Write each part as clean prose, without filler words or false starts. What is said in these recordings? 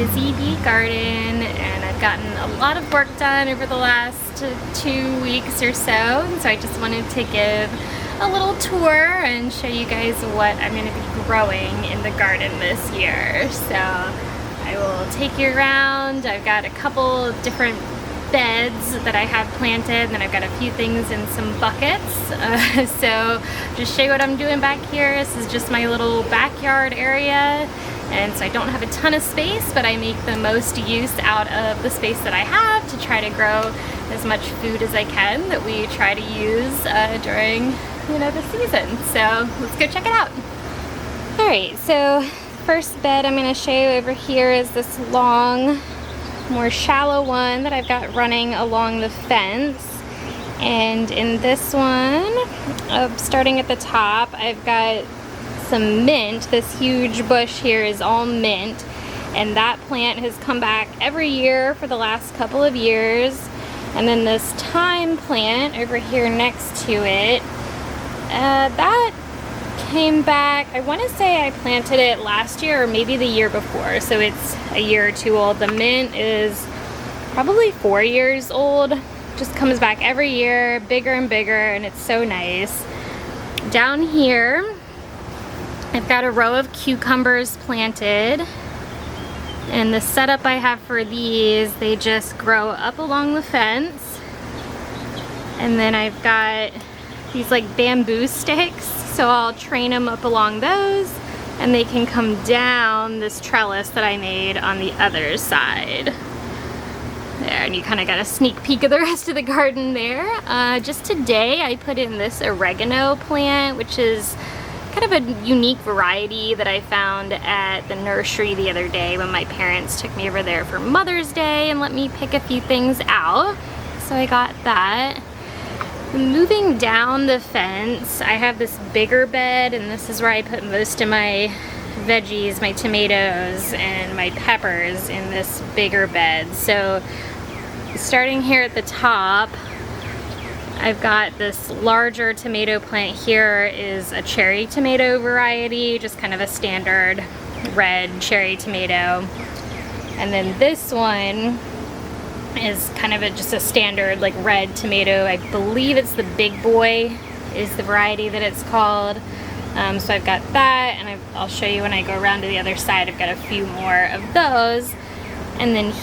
busy bee garden, and I've gotten a lot of work done over the last 2 weeks or so, and so I just wanted to give a little tour and show you guys what I'm going to be growing in the garden this year. So I will take you around. I've got a couple different beds that I have planted, and then I've got a few things in some buckets. So just show you what I'm doing back here. This is just my little backyard area, and so I don't have a ton of space, but I make the most use out of the space that I have to try to grow as much food as I can that we try to use during the season. So let's go check it out. Alright, so first bed I'm going to show you over here is this long, more shallow one that I've got running along the fence. And in this one, starting at the top, I've got some mint. This huge bush here is all mint, and that plant has come back every year for the last couple of years. And then this thyme plant over here next to it, that came back, I want to say I planted it last year or maybe the year before, so it's a year or two old. The mint is probably 4 years old. Just comes back every year, bigger and bigger, and it's so nice. Down here I've got a row of cucumbers planted, and the setup I have for these, they just grow up along the fence, and then I've got these like bamboo sticks, so I'll train them up along those, and they can come down this trellis that I made on the other side. There, and you kind of got a sneak peek of the rest of the garden there. Just today I put in this oregano plant, which is kind of a unique variety that I found at the nursery the other day when my parents took me over there for Mother's Day and let me pick a few things out. So I got that. Moving down the fence, I have this bigger bed, and this is where I put most of my veggies, my tomatoes and my peppers, in this bigger bed. So starting here at the top, I've got this larger tomato plant here. Is a cherry tomato variety, just kind of a standard red cherry tomato. And then this one is kind of just a standard like red tomato. I believe it's the Big Boy is the variety that it's called. So I've got that, and I'll show you when I go around to the other side. I've got a few more of those. And then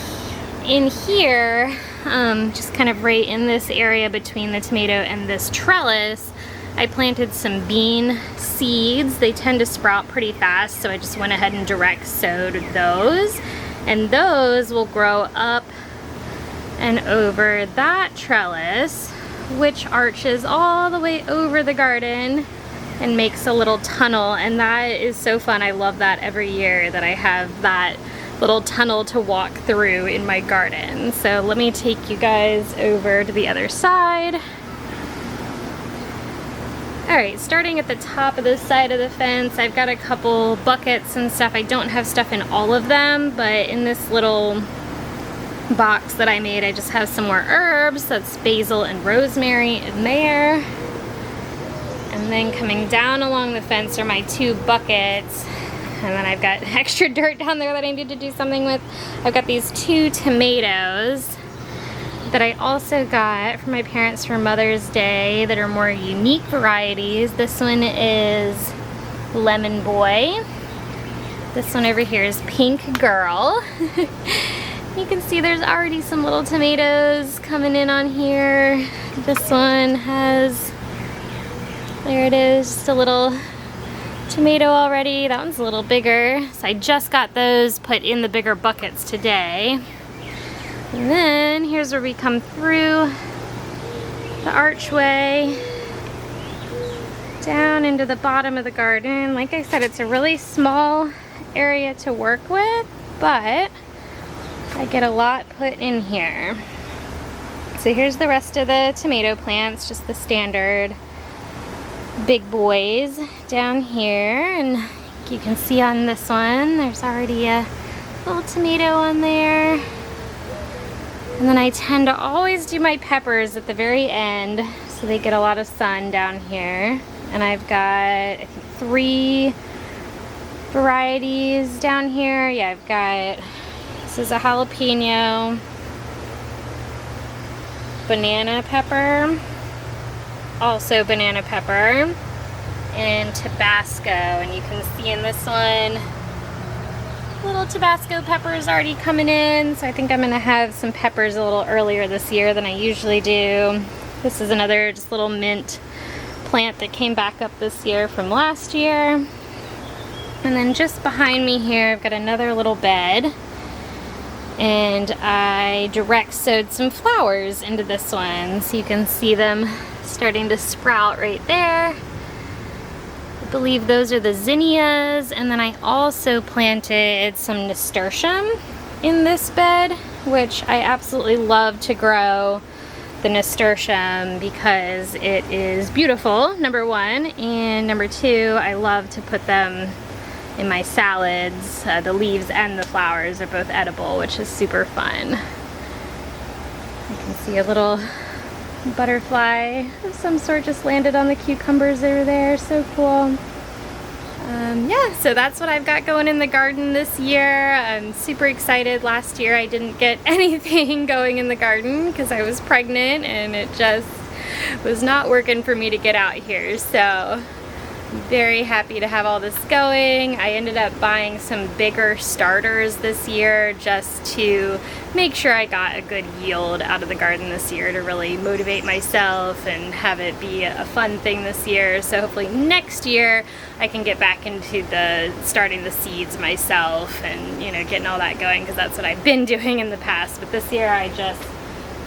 in here, just kind of right in this area between the tomato and this trellis, I planted some bean seeds. They tend to sprout pretty fast, so I just went ahead and direct sowed those. And those will grow up and over that trellis, which arches all the way over the garden and makes a little tunnel. And that is so fun. I love that every year that I have that little tunnel to walk through in my garden. So let me take you guys over to the other side. Alright, starting at the top of this side of the fence, I've got a couple buckets and stuff. I don't have stuff in all of them, but in this little box that I made, I just have some more herbs. That's basil and rosemary in there. And then coming down along the fence are my 2 buckets. And then I've got extra dirt down there that I need to do something with. I've got these 2 tomatoes that I also got from my parents for Mother's Day that are more unique varieties. This one is Lemon Boy. This one over here is Pink Girl. You can see there's already some little tomatoes coming in on here. This one has, there it is, just a little tomato already. That one's a little bigger. So I just got those put in the bigger buckets today. And then here's where we come through the archway down into the bottom of the garden. Like I said, it's a really small area to work with, but I get a lot put in here. So here's the rest of the tomato plants, just the standard big boys down here. And you can see on this one, there's already a little tomato on there. And then I tend to always do my peppers at the very end, so they get a lot of sun down here. And I've got, I think, 3 varieties down here. Yeah, I've got This is a jalapeno, banana pepper, also banana pepper, and Tabasco. And you can see in this one, little Tabasco peppers already coming in. So I think I'm gonna have some peppers a little earlier this year than I usually do. This is another just little mint plant that came back up this year from last year. And then just behind me here, I've got another little bed. And I direct sowed some flowers into this one. So you can see them starting to sprout right there. I believe those are the zinnias. And then I also planted some nasturtium in this bed, which I absolutely love to grow the nasturtium because it is beautiful, number one. And number two, I love to put them in my salads. The leaves and the flowers are both edible, which is super fun. You can see a little butterfly of some sort just landed on the cucumbers over there. So cool. Yeah, so that's what I've got going in the garden this year. I'm super excited. Last year I didn't get anything going in the garden because I was pregnant and it just was not working for me to get out here. So very happy to have all this going. I ended up buying some bigger starters this year just to make sure I got a good yield out of the garden this year to really motivate myself and have it be a fun thing this year. So hopefully next year I can get back into starting the seeds myself and, you know, getting all that going, because that's what I've been doing in the past. But this year I just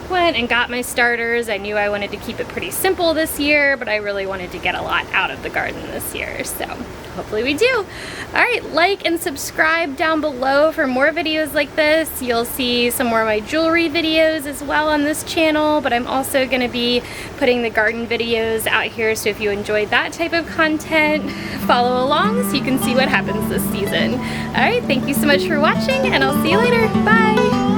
went and got my starters. I knew I wanted to keep it pretty simple this year, but I really wanted to get a lot out of the garden this year, so hopefully we do. All right, like and subscribe down below for more videos like this. You'll see some more of my jewelry videos as well on this channel, but I'm also going to be putting the garden videos out here, so if you enjoyed that type of content, follow along so you can see what happens this season. All right, thank you so much for watching, and I'll see you later. Bye!